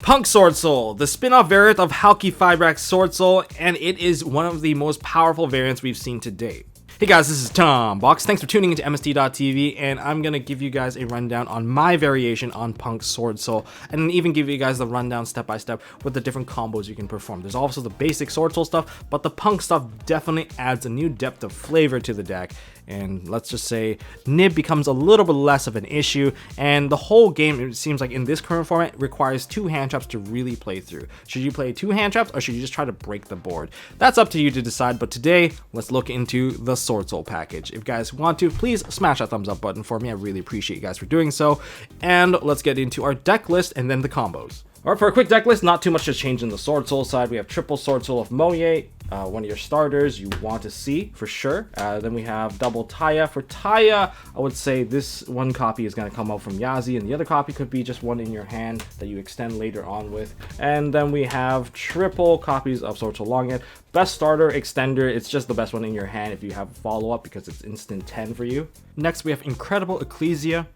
Punk Swordsoul, the spin-off variant of Halki Fibrax Swordsoul, and it is one of the most powerful variants we've seen to date. Hey guys, this is Tom Box. Thanks for tuning into MST.TV, and I'm gonna give you guys a rundown on my variation on Punk Swordsoul, and even give you guys the rundown step by step with the different combos you can perform. There's also the basic Swordsoul stuff, but the Punk stuff definitely adds a new depth of flavor to the deck. And let's just say nib becomes a little bit less of an issue, and the whole game, it seems like in this current format, requires 2 hand traps to really play through. Should you play 2 hand traps, or should you just try to break the board? That's up to you to decide, but today, let's look into the Swordsoul package. If you guys want to, please smash that thumbs up button for me. I really appreciate you guys for doing so. And let's get into our deck list and then the combos. Alright, for a quick deck list, not too much has changed in the Swordsoul side. We have triple Swordsoul of Moye, one of your starters you want to see for sure. Then we have double Taya. For Taya, I would say this one copy is going to come out from Yazi, and the other copy could be just one in your hand that you extend later on with. And then we have triple copies of Swordsoul Longhead. Best starter, extender, it's just the best one in your hand if you have follow-up because it's instant 10 for you. Next, we have Incredible Ecclesia,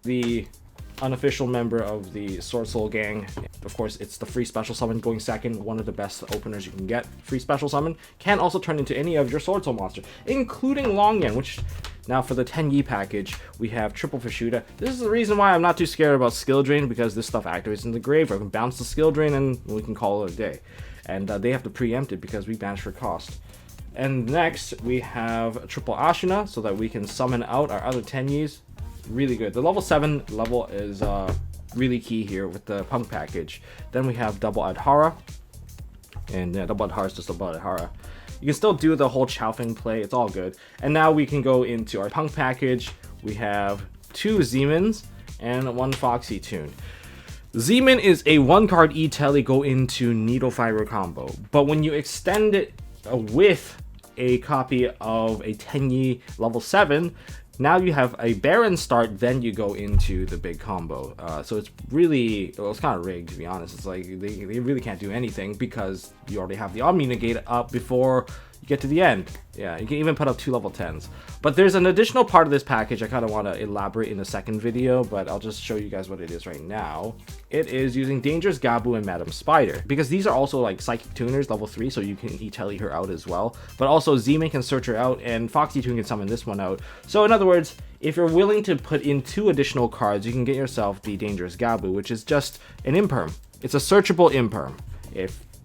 the unofficial member of the Swordsoul gang. Of course, it's the free special summon going second, one of the best openers you can get. Free special summon can also turn into any of your Swordsoul monsters, including Longyan, which now for the 10 Yi package, we have triple Fashuda. This is the reason why I'm not too scared about skill drain, because this stuff activates in the grave. I can bounce the skill drain and we can call it a day. And they have to preempt it because we banish for cost. And next, we have triple Ashina so that we can summon out our other 10 Yis. Really good. The level 7 level is really key here with the Punk package. Then we have double Adhara, and double Adhara is just double Adhara. You can still do the whole Chaofeng play, it's all good. And now we can go into our Punk package. We have 2 Zemons and 1 Foxy Tune. Zemon is a 1-card E-Telly go into Needle Fiber combo, but when you extend it with a copy of a 10 Yi level 7, now you have a Baron start, then you go into the big combo. So it's really, well, it's kind of rigged, to be honest. It's like they really can't do anything because you already have the Omni Negate up before you get to the end. Yeah, you can even put up 2 level 10s. But there's an additional part of this package I kind of want to elaborate in the second video, but I'll just show you guys what it is right now. It is using Dangerous Gabu and Madam Spider, because these are also like Psychic Tuners, level 3, so you can E-Telly her out as well. But also Zemon can search her out, and Foxy Tune can summon this one out. So in other words, if you're willing to put in 2 additional cards, you can get yourself the Dangerous Gabu, which is just an Imperm. It's a searchable Imperm.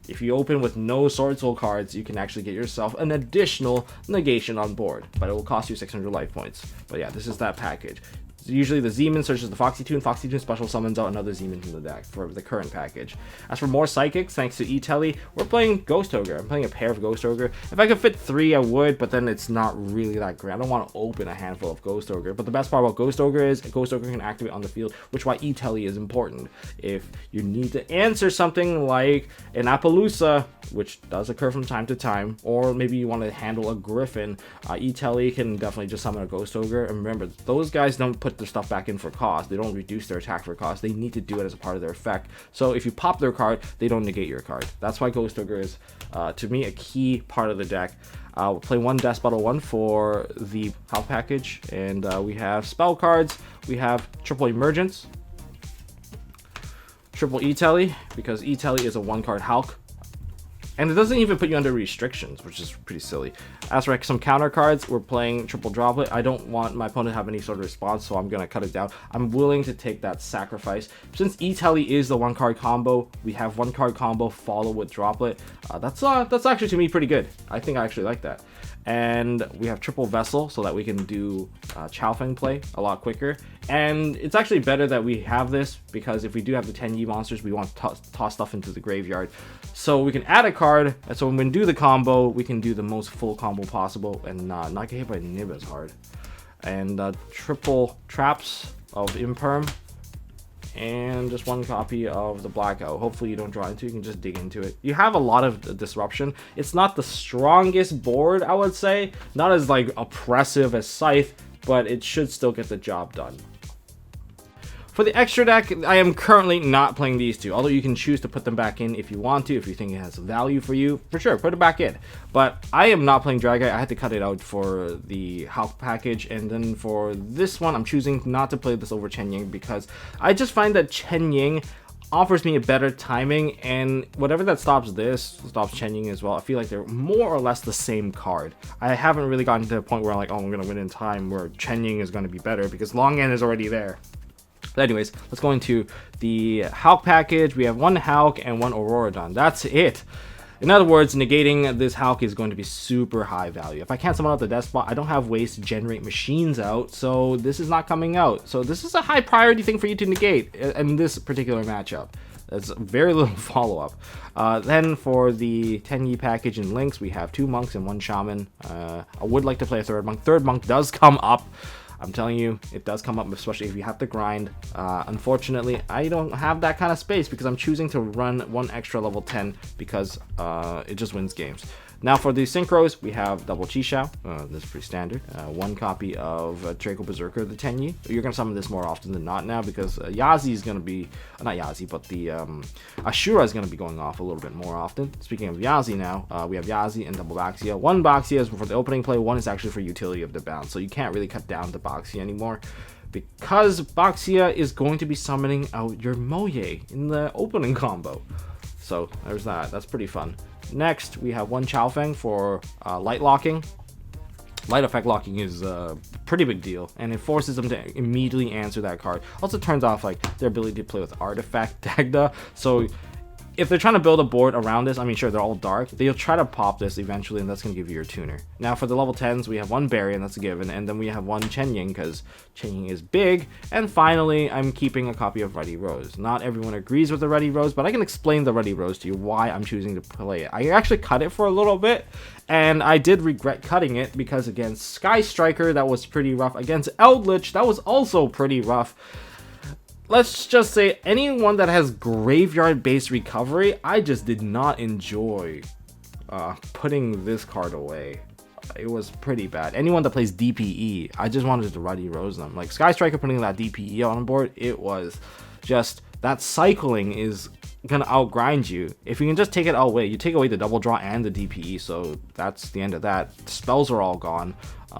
If you open with no Swordsoul cards, you can actually get yourself an additional negation on board, but it will cost you 600 life points. But yeah, this is that package. Usually the Zemon searches the Foxy Tune special summons out another Zemon from the deck for the current package. As for more Psychics, thanks to E-Telly, we're playing Ghost Ogre. I'm playing a pair of Ghost Ogre. If I could fit 3, I would, but then it's not really that great. I don't want to open a handful of Ghost Ogre, but the best part about Ghost Ogre is Ghost Ogre can activate on the field, which is why E-Telly is important. If you need to answer something like an Appaloosa, which does occur from time to time, or maybe you want to handle a Griffin, E-Telly can definitely just summon a Ghost Ogre. And remember, those guys don't put their stuff back in for cost. They don't reduce their attack for cost. They need to do it as a part of their effect. So if you pop their card, they don't negate your card. That's why Ghost Ogre is, to me, a key part of the deck. We'll play 1 Death Battle 1 for the Hulk package, and we have spell cards. We have triple Emergence, triple E-Telly, because E-Telly is a 1-card Hulk. And it doesn't even put you under restrictions, which is pretty silly. As for some counter cards, we're playing triple Droplet. I don't want my opponent to have any sort of response, so I'm going to cut it down. I'm willing to take that sacrifice. Since E-Telly is the 1-card combo, we have 1-card combo follow with Droplet. That's actually, to me, pretty good. I think I actually like that. And we have triple Vessel so that we can do Chaofeng play a lot quicker. And it's actually better that we have this, because if we do have the 10 Yi monsters, we want to toss stuff into the graveyard. So we can add a card, and so when we do the combo, we can do the most full combo possible and not get hit by Nib as hard. And triple Traps of Imperm, and just 1 copy of the Blackout. Hopefully you don't draw into it, you can just dig into it. You have a lot of disruption. It's not the strongest board, I would say. Not as like oppressive as Scythe, but it should still get the job done. For the extra deck, I am currently not playing these 2, although you can choose to put them back in if you want to, if you think it has value for you. For sure, put it back in. But I am not playing Dragite. I had to cut it out for the Hulk package, and then for this one, I'm choosing not to play this over Chen Ying, because I just find that Chen Ying offers me a better timing, and whatever that stops this, stops Chen Ying as well. I feel like they're more or less the same card. I haven't really gotten to the point where I'm like, oh, I'm gonna win in time, where Chen Ying is gonna be better, because Long Yan is already there. But anyways, let's go into the Hulk package. We have one Hulk and one Auroradon. That's it. In other words, negating this Hulk is going to be super high value. If I can't summon out the death spot, I don't have ways to generate machines out, so this is not coming out. So this is a high priority thing for you to negate in this particular matchup. There's very little follow-up. Then for the Tenyi package and links, we have 2 monks and 1 shaman. I would like to play a third monk. Third monk does come up. I'm telling you, it does come up, especially if you have to grind. Unfortunately, I don't have that kind of space because I'm choosing to run 1 extra level 10 because it just wins games. Now for the synchros, we have double Chixiao. This is pretty standard. 1 copy of Draco Berserker, the Tenyi. You're going to summon this more often than not now because Yazi is going to be, not Yazi, but the Ashura is going to be going off a little bit more often. Speaking of Yazi now, we have Yazi and double Baxia. 1 Baxia is for the opening play, 1 is actually for utility of the bounce. So you can't really cut down the Baxia anymore, because Baxia is going to be summoning out your Moye in the opening combo. So there's that. That's pretty fun. Next, we have 1 Chaofeng for light locking. Light effect locking is a pretty big deal, and it forces them to immediately answer that card. Also turns off like their ability to play with artifact Dagda. So if they're trying to build a board around this, I mean, sure, they're all dark. They'll try to pop this eventually, and that's going to give you your tuner. Now, for the level 10s, we have 1 Barry, and that's a given. And then we have 1 Chen Ying, because Chen Ying is big. And finally, I'm keeping a copy of Ruddy Rose. Not everyone agrees with the Ruddy Rose, but I can explain the Ruddy Rose to you, why I'm choosing to play it. I actually cut it for a little bit, and I did regret cutting it, because against Sky Striker, that was pretty rough. Against Eldritch, that was also pretty rough. Let's just say anyone that has graveyard-based recovery, I just did not enjoy putting this card away. It was pretty bad. Anyone that plays DPE, I just wanted to Ruddy Rose them. Like Sky Striker putting that DPE on board, it was just, that cycling is gonna outgrind you. If you can just take it away, you take away the double draw and the DPE, so that's the end of that. The spells are all gone.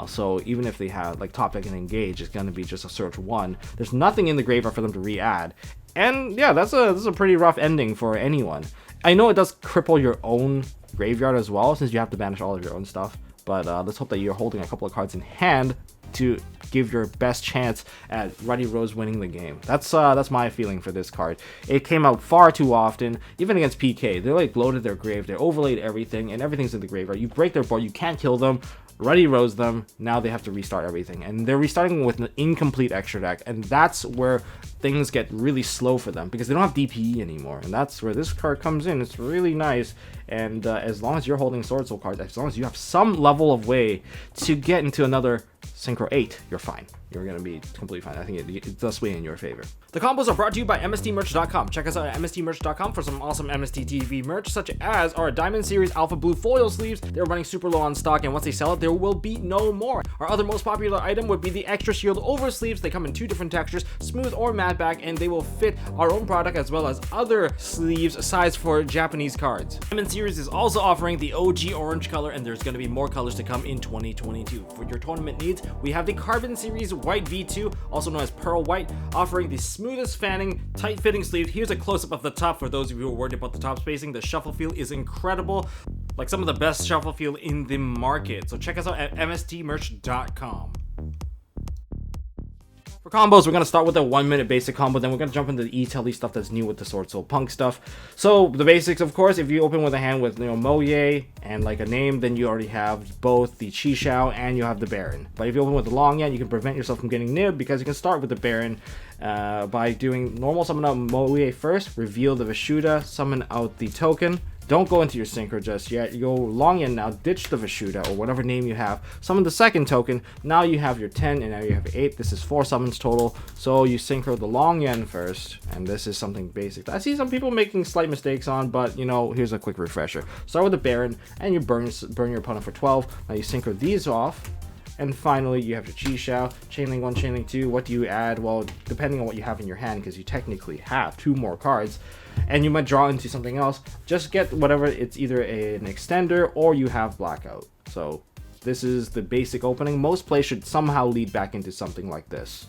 So even if they have like top deck and engage, it's gonna be just a search 1. There's nothing in the graveyard for them to re-add, and yeah, this is a pretty rough ending for anyone. I know it does cripple your own graveyard as well, since you have to banish all of your own stuff. But let's hope that you're holding a couple of cards in hand to give your best chance at Ruddy Rose winning the game. That's my feeling for this card. It came out far too often, even against PK. They like loaded their grave, they overlaid everything, and everything's in the graveyard. You break their board, you can't kill them. Ruddy Rose them, now they have to restart everything, and they're restarting with an incomplete extra deck, and that's where things get really slow for them, because they don't have DPE anymore, and that's where this card comes in. It's really nice, and as long as you're holding Swordsoul cards, as long as you have some level of way to get into another Synchro 8, you're fine. You're going to be completely fine. I think it does sway in your favor. The combos are brought to you by MSTmerch.com. Check us out at MSTmerch.com for some awesome MST.TV merch, such as our Diamond Series Alpha Blue foil sleeves. They're running super low on stock, and once they sell it, there will be no more. Our other most popular item would be the Extra Shield over sleeves. They come in 2 different textures, smooth or matte back, and they will fit our own product as well as other sleeves sized for Japanese cards. Diamond Series is also offering the OG orange color, and there's going to be more colors to come in 2022. For your tournament needs, we have the Carbon Series White V2, also known as Pearl White, offering the smoothest fanning, tight-fitting sleeve. Here's a close-up of the top for those of you who are worried about the top spacing. The shuffle feel is incredible, like some of the best shuffle feel in the market. So check us out at MSTmerch.com. For combos, we're going to start with a 1-minute basic combo, then we're going to jump into the E-Telly stuff that's new with the Swordsoul Punk stuff. So, the basics, of course, if you open with a hand with, Moye and like a name, then you already have both the Chixiao and you have the Baron. But if you open with the Long Yan, you can prevent yourself from getting nibbed, because you can start with the Baron by doing normal summon out Moye first, reveal the Vishuda, summon out the token. Don't go into your synchro just yet. You go Long Yan now, ditch the Vishuda or whatever name you have, summon the second token. Now you have your 10 and now you have 8. This is 4 summons total. So you synchro the Long Yan first, and this is something basic I see some people making slight mistakes on, but here's a quick refresher. Start with the Baron and you burn your opponent for 12. Now you synchro these off. And finally, you have your Chixiao, Chainlink 1, Chainlink 2. What do you add? Well, depending on what you have in your hand, because you technically have 2 more cards, and you might draw into something else, just get whatever. It's either an extender or you have Blackout. So this is the basic opening. Most plays should somehow lead back into something like this.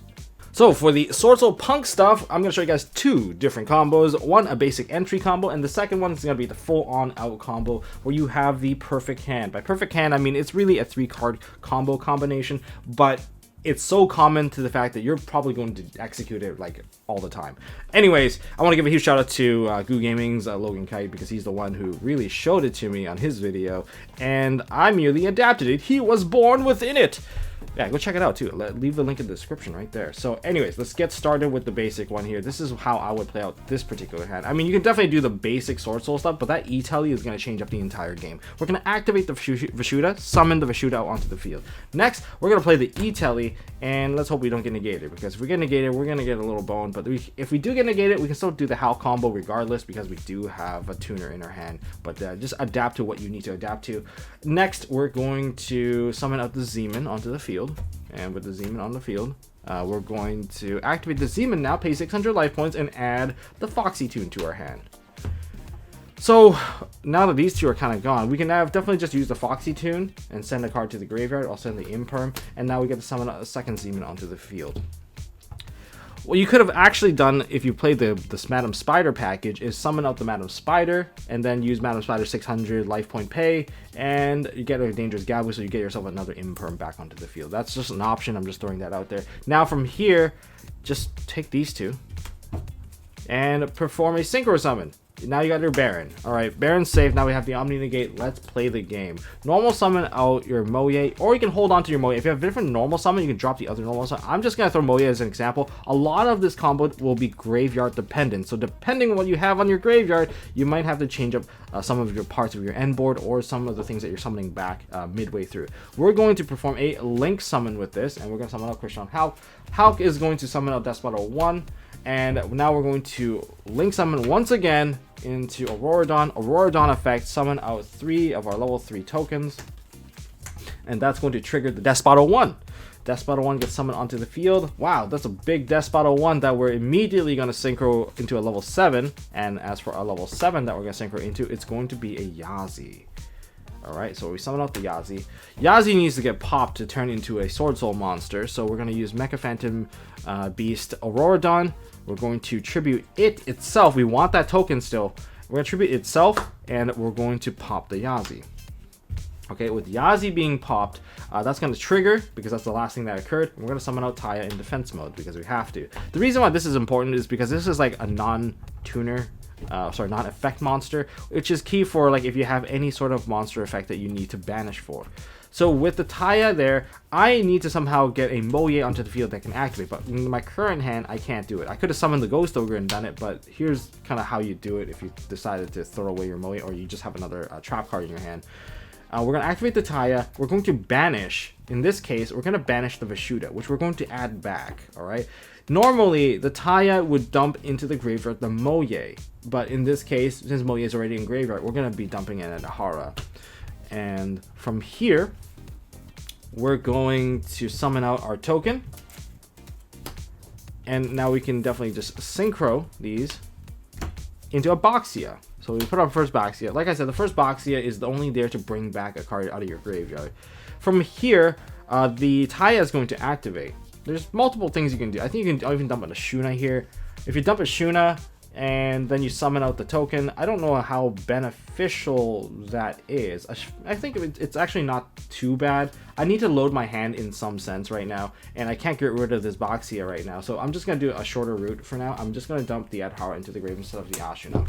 So for the Swordsoul Punk stuff, I'm going to show you guys two different combos. One, a basic entry combo, and the second one is going to be the full-on out combo where you have the perfect hand. By perfect hand, I mean it's really a 3-card combo combination, but it's so common to the fact that you're probably going to execute it like all the time. Anyways, I want to give a huge shout out to Goo Gaming's Logan Kite, because he's the one who really showed it to me on his video, and I merely adapted it. He was born within it. Yeah, go check it out too. Leave the link in the description right there. So anyways, let's get started with the basic one here. This is how I would play out this particular hand. I mean, you can definitely do the basic Swordsoul stuff, but that E-Telly is going to change up the entire game. We're going to activate the Vashuda, summon the Vashuda out onto the field. Next, we're going to play the E-Telly, and let's hope we don't get negated, because if we get negated, we're going to get a little bone. But if we do get negated, we can still do the Howl combo regardless, because we do have a tuner in our hand. But just adapt to what you need to adapt to. Next, we're going to summon out the Zeman onto the field. And with the Zeman on the field, we're going to activate the Zeman now, pay 600 life points, and add the Foxy tune to our hand. So now that these two are kind of gone, we can now definitely just use the Foxy tune and send a card to the graveyard. I'll send the Imperm, and now we get to summon a second Zeman onto the field. What you could have actually done if you played the Madam Spider package is summon out the Madam Spider and then use Madam Spider 600 life point pay, and you get a Dangerous Gabu, so you get yourself another Imperm back onto the field. That's just an option. I'm just throwing that out there. Now from here, just take these two and perform a Synchro Summon. Now you got your Baron. Alright, Baron's safe. Now we have the Omni Negate. Let's play the game. Normal summon out your Moye, or you can hold on to your Moye. If you have a different normal summon, you can drop the other normal summon. I'm just going to throw Moye as an example. A lot of this combo will be graveyard dependent. So depending on what you have on your graveyard, you might have to change up some of your parts of your end board, or some of the things that you're summoning back midway through. We're going to perform a Link summon with this, and we're going to summon out Christian Hulk. Hulk is going to summon out Despoto 1. And now we're going to Link summon once again into Auroradon. Auroradon effect, summon out 3 of our level 3 tokens. And that's going to trigger the Despoto 1. Despoto 1 gets summoned onto the field. Wow, that's a big Despoto 1 that we're immediately going to synchro into a level 7. And as for our level 7 that we're going to synchro into, it's going to be a Yazi. Alright, so we summon out the Yazi. Yazi needs to get popped to turn into a Swordsoul monster. So we're going to use Mecha Phantom Beast Auroradon. We're going to tribute it itself. We want that token still. We're going to tribute itself, and we're going to pop the Yazi. Okay, with Yazi being popped, that's going to trigger, because that's the last thing that occurred. We're going to summon out Taya in defense mode, because we have to. The reason why this is important is because this is like a non-tuner, non-effect monster, which is key for like if you have any sort of monster effect that you need to banish for. So with the Taya there, I need to somehow get a Moye onto the field that can activate, but in my current hand, I can't do it. I could have summoned the Ghost Ogre and done it, but here's kind of how you do it if you decided to throw away your Moye, or you just have another trap card in your hand. We're going to activate the Taya. We're going to banish. In this case, we're going to banish the Vashuda, which we're going to add back, all right? Normally, the Taya would dump into the graveyard the Moye, but in this case, since Moye is already in graveyard, we're going to be dumping it at Ahara. And from here, we're going to summon out our token. And now we can definitely just synchro these into a Boxia. So we put our first Boxia. Like I said, the first Boxia is only there to bring back a card out of your graveyard. From here, the Taya is going to activate. There's multiple things you can do. I think you can even dump a Shuna here. If you dump a Shuna and then you summon out the token, I don't know how beneficial that is. I think it's actually not too bad. I need to load my hand in some sense right now, and I can't get rid of this Boxia right now. So I'm just going to do a shorter route for now. I'm just going to dump the Adhara into the grave instead of the Ashuna.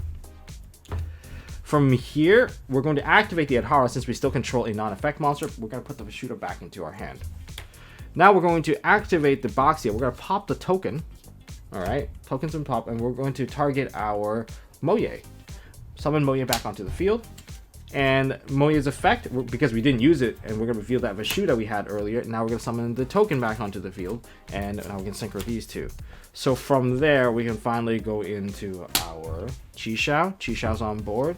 From here, we're going to activate the Adhara since we still control a non-effect monster. We're going to put the Vashuda back into our hand. Now we're going to activate the Boxia. We're going to pop the token. Alright, tokens and pop, and we're going to target our Moye. Summon Moye back onto the field. And Moye's effect, because we didn't use it, and we're going to reveal that Vashuda we had earlier, now we're going to summon the token back onto the field, and now we can synchro these two. So from there, we can finally go into our Chixiao. Chixiao's on board.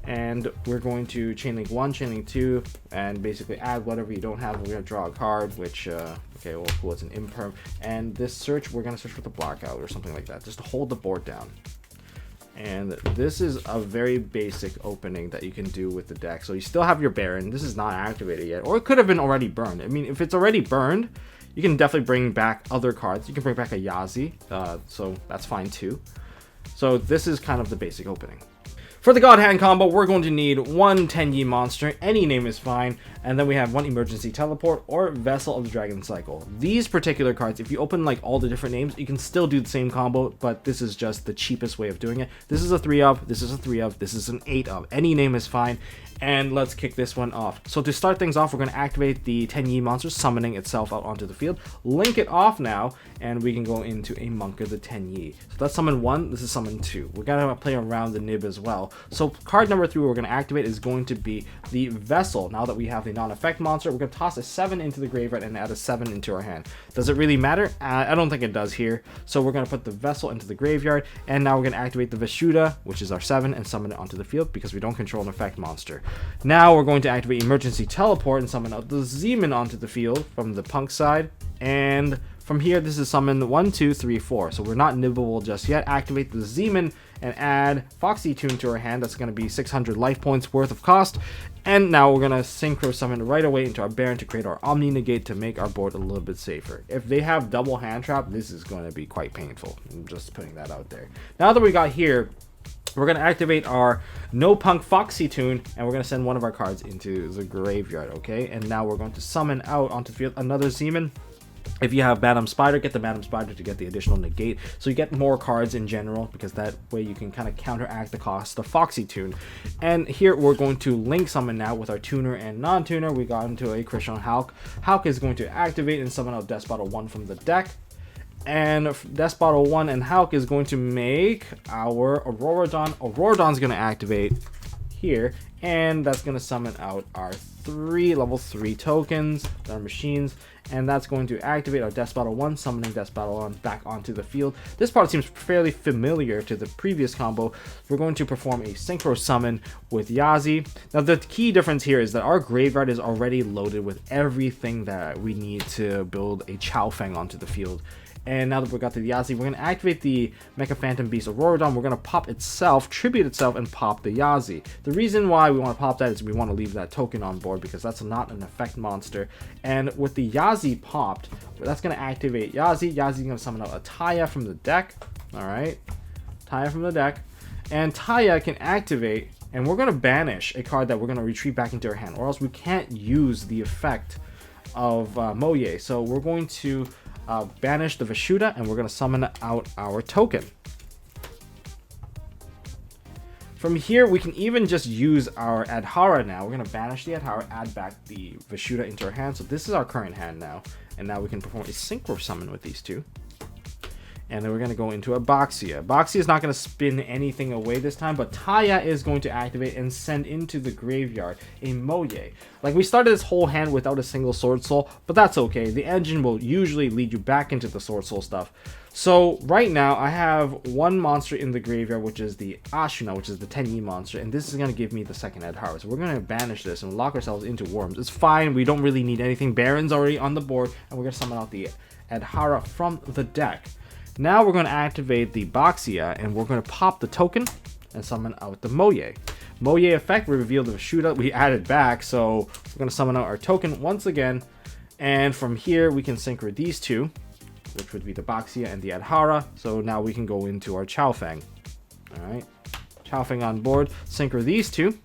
And we're going to Chainlink 1, Chainlink 2, and basically add whatever you don't have. We're going to draw a card, which, okay, well, cool, it's an Imperm. And this search, we're going to search for the Blackout or something like that, just to hold the board down. And this is a very basic opening that you can do with the deck. So you still have your Baron. This is not activated yet, or it could have been already burned. I mean, if it's already burned, You can definitely bring back other cards. You can bring back a Yazi, so that's fine too. So this is kind of the basic opening. For the God Hand combo, we're going to need one Tenyi monster, any name is fine, and then we have one Emergency Teleport or Vessel of the Dragon Cycle. These particular cards, if you open like all the different names, you can still do the same combo, but this is just the cheapest way of doing it. This is a 3-of, this is a 3-of, this is an 8-of. Any name is fine, and let's kick this one off. So to start things off, we're going to activate the Tenyi monster, summoning itself out onto the field. Link it off now, and we can go into a Monk of the Tenyi. So that's summon 1, this is summon 2. We're going to play around the nib as well. So card number 3 we're going to activate is going to be the Vessel. Now that we have the non-effect monster, we're going to toss a 7 into the graveyard and add a 7 into our hand. Does it really matter? I don't think it does here. So we're going to put the Vessel into the graveyard, and now we're going to activate the Vishuda, which is our 7, and summon it onto the field because we don't control an effect monster. Now we're going to activate Emergency Teleport and summon out the Zeman onto the field from the Punk side, and from here, this is summon 1, 2, 3, 4. So we're not nibbable just yet. Activate the Zeman and add Foxy Tune to our hand. That's going to be 600 life points worth of cost. And now we're going to Synchro Summon right away into our Baron to create our Omni Negate to make our board a little bit safer. If they have double hand trap, this is going to be quite painful. I'm just putting that out there. Now that we got here, we're going to activate our No Punk Foxy Tune, and we're going to send one of our cards into the graveyard, okay? And now we're going to summon out onto the field another Zeman. If you have Madam Spider, get the Madam Spider to get the additional negate. So you get more cards in general, because that way you can kind of counteract the cost of Foxy Tune. And here we're going to link summon now with our tuner and non-tuner. We got into a Christian Hulk. Hulk is going to activate and summon out Death Bottle 1 from the deck. And Death Bottle 1 and Hulk is going to make our Auroradon. Auroradon's going to activate here, and that's going to summon out our 3 level 3 tokens, our machines, and that's going to activate our Death Bottle 1, summoning Death Bottle 1 back onto the field. This part seems fairly familiar to the previous combo. We're going to perform a Synchro Summon with Yazi. Now the key difference here is that our graveyard is already loaded with everything that we need to build a Chow Fang onto the field. And now that we got the Yazi, we're going to activate the Mecha Phantom Beast Auroradon. We're going to pop itself, tribute itself, and pop the Yazi. The reason why we want to pop that is we want to leave that token on board because that's not an effect monster. And with the Yazi popped, that's going to activate Yazi. Yazi's going to summon out a Taya from the deck. Alright, Taya from the deck. And Taya can activate, and we're going to banish a card that we're going to retreat back into our hand, or else we can't use the effect of Moye. So we're going to banish the Vishuda, and we're going to summon out our token. From here, we can even just use our Adhara now. We're going to banish the Adhara, add back the Vishuda into our hand. So this is our current hand now. And now we can perform a Synchro Summon with these two. And then we're going to go into a Boxia. Boxia is not going to spin anything away this time, but Taya is going to activate and send into the graveyard a Moye. Like, we started this whole hand without a single Sword Soul, but that's okay. The engine will usually lead you back into the Sword Soul stuff. So right now, I have one monster in the graveyard, which is the Ashuna, which is the Tenyi monster, and this is going to give me the second Adhara. So we're going to banish this and lock ourselves into Worms. It's fine. We don't really need anything. Baron's already on the board, and we're going to summon out the Adhara from the deck. Now we're going to activate the Boxia, and we're going to pop the token and summon out the Moye. Moye effect, we revealed the Vishuda, we added back, so we're going to summon out our token once again. And from here, we can synchro these two, which would be the Boxia and the Adhara. So now we can go into our Chow Fang. Alright, Chow Fang on board, synchro these two.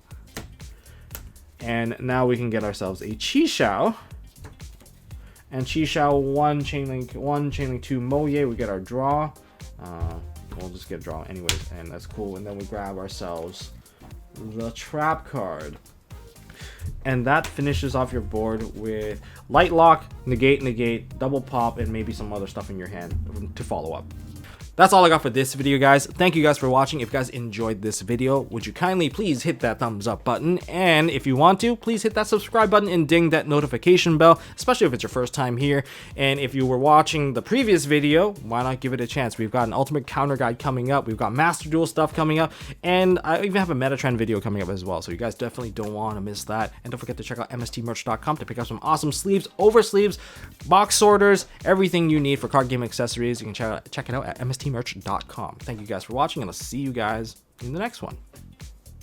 And now we can get ourselves a Chi-Shao. And Chi-Shao 1, Chainlink 2, Moye. We get our draw. We'll just get draw anyways, and that's cool. And then we grab ourselves the trap card. And that finishes off your board with Light Lock, Negate, Double Pop, and maybe some other stuff in your hand to follow up. That's all I got for this video, guys. Thank you guys for watching. If you guys enjoyed this video, would you kindly please hit that thumbs up button? And if you want to, please hit that subscribe button and ding that notification bell, especially if it's your first time here. And if you were watching the previous video, why not give it a chance? We've got an Ultimate Counter Guide coming up. We've got Master Duel stuff coming up. And I even have a Metatron video coming up as well. So you guys definitely don't want to miss that. And don't forget to check out MSTmerch.com to pick up some awesome sleeves, over sleeves, box sorters, everything you need for card game accessories. You can check it out at MSTmerch.com. Thank you guys for watching, and I'll see you guys in the next one.